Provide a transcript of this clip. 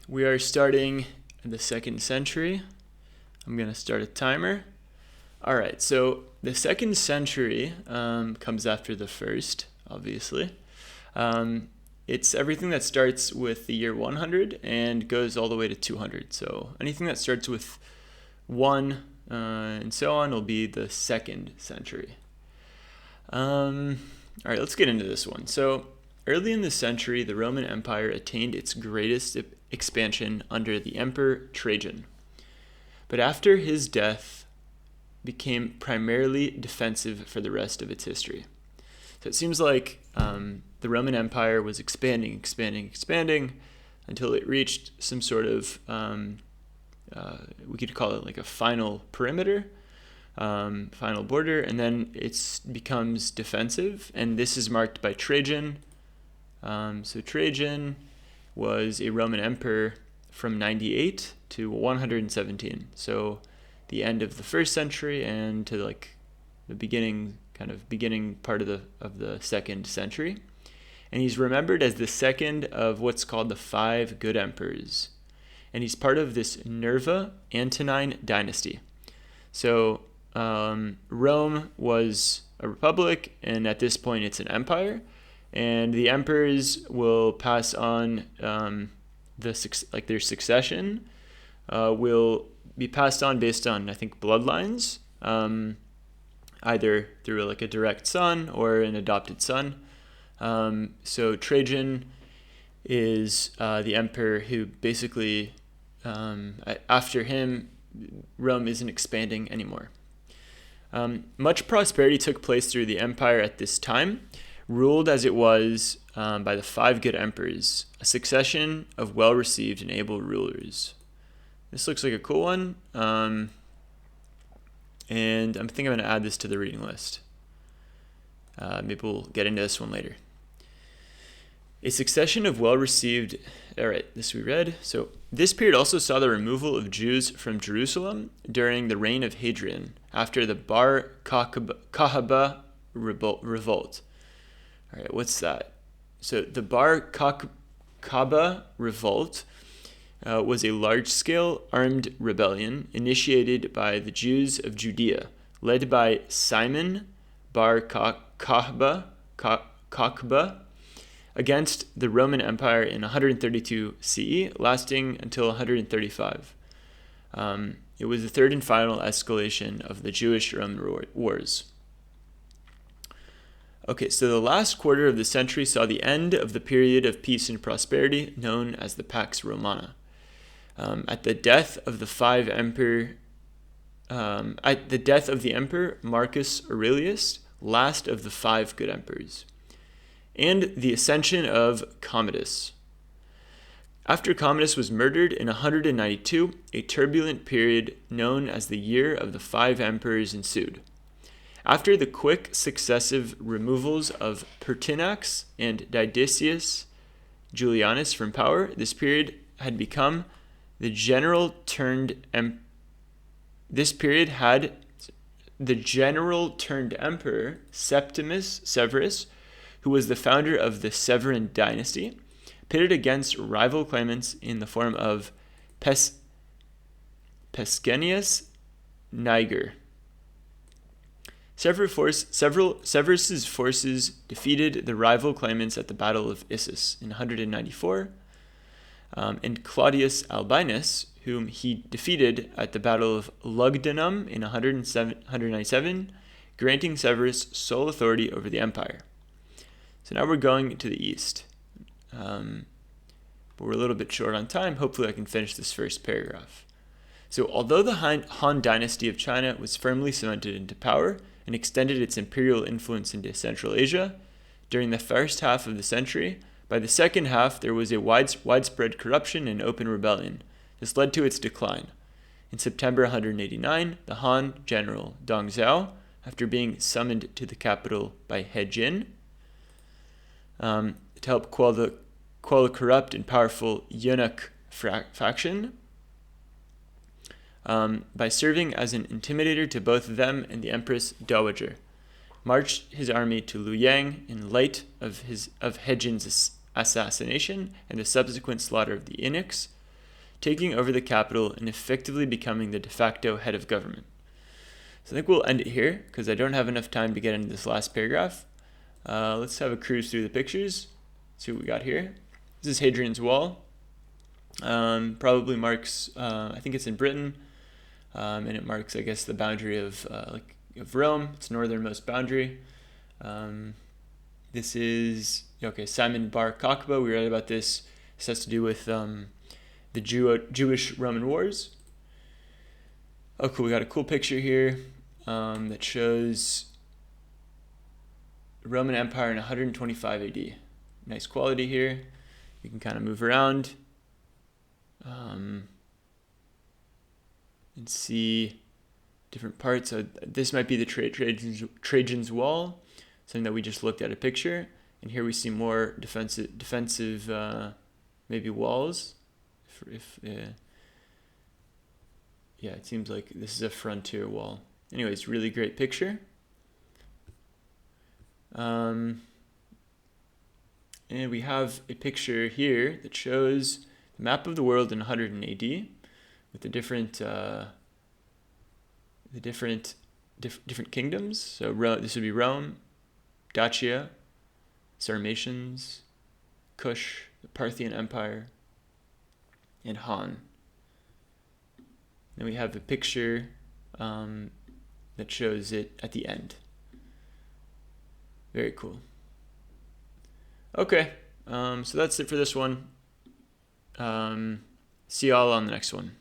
We are starting in the 2nd century. I'm going to start a timer. All right, so the 2nd century comes after the first, obviously. It's everything that starts with the year 100 and goes all the way to 200. So anything that starts with 1 and so on will be the 2nd century. All right, let's get into this one. So early in the century, the Roman Empire attained its greatest expansion under the Emperor Trajan. But after his death, became primarily defensive for the rest of its history. So it seems like the Roman Empire was expanding until it reached some sort of, we could call it like a final perimeter, final border, and then it becomes defensive, and this is marked by Trajan. So Trajan was a Roman emperor from 98 to 117. So the end of the 1st century and to like the beginning part of the 2nd century. And he's remembered as the second of what's called the 5 good emperors. And he's part of this Nerva Antonine dynasty. So Rome was a republic, and at this point it's an empire. And the emperors will pass on their succession will be passed on based on, I think, bloodlines, either through like a direct son or an adopted son. So Trajan is the emperor who basically, after him, Rome isn't expanding anymore. Much prosperity took place through the empire at this time, ruled as it was by the 5 good emperors, a succession of well-received and able rulers. This looks like a cool one, and I think I'm going to add this to the reading list. Maybe we'll get into this one later. A succession of well-received... All right, this we read. So this period also saw the removal of Jews from Jerusalem during the reign of Hadrian, after the Bar Kokhba revolt. All right, what's that? So the Bar Kokhba revolt was a large-scale armed rebellion initiated by the Jews of Judea, led by Simon Bar Kokhba, against the Roman Empire in 132 CE, lasting until 135. It was the third and final escalation of the Jewish-Roman wars. Okay, so the last quarter of the century saw the end of the period of peace and prosperity known as the Pax Romana. At the death of the emperor Marcus Aurelius, last of the 5 good emperors, and the ascension of Commodus. After Commodus was murdered in 192, a turbulent period known as the Year of the 5 Emperors ensued. After the quick successive removals of Pertinax and Didysius Julianus from power, this period had become the general turned emperor Septimus Severus, who was the founder of the Severan dynasty, pitted against rival claimants in the form of Pescennius Niger. Severus's forces defeated the rival claimants at the Battle of Issus in 194, and Claudius Albinus, whom he defeated at the Battle of Lugdunum in 197, granting Severus sole authority over the empire. So now we're going to the east, but we're a little bit short on time. Hopefully I can finish this first paragraph. So although the Han dynasty of China was firmly cemented into power and extended its imperial influence into Central Asia, during the first half of the century, by the second half there was a widespread corruption and open rebellion. This led to its decline. In September 189, the Han general Dong Zhao, after being summoned to the capital by Hadrian, to help quell the corrupt and powerful eunuch faction, by serving as an intimidator to both them and the Empress Dowager, marched his army to Luoyang in light of Hadrian's assassination and the subsequent slaughter of the eunuchs, taking over the capital and effectively becoming the de facto head of government. So I think we'll end it here because I don't have enough time to get into this last paragraph. Let's have a cruise through the pictures, see what we got here. This is Hadrian's Wall. Probably marks, I think it's in Britain, and it marks, I guess, the boundary of Rome. It's northernmost boundary. This is, okay, Simon Bar Kokhba. We read about this. This has to do with the Jewish-Roman Wars. Oh, cool. We got a cool picture here that shows the Roman Empire in 125 AD. Nice quality here. You can kind of move around and see different parts. So this might be the Trajan's Wall, something that we just looked at a picture. And here we see more defensive maybe walls. Yeah, it seems like this is a frontier wall. Anyways, really great picture. And we have a picture here that shows the map of the world in 100 AD with the different kingdoms. So this would be Rome, Dacia, Sarmatians, Kush, the Parthian Empire, and Han. Then we have a picture that shows it at the end. Very cool. Okay, so that's it for this one. See y'all on the next one.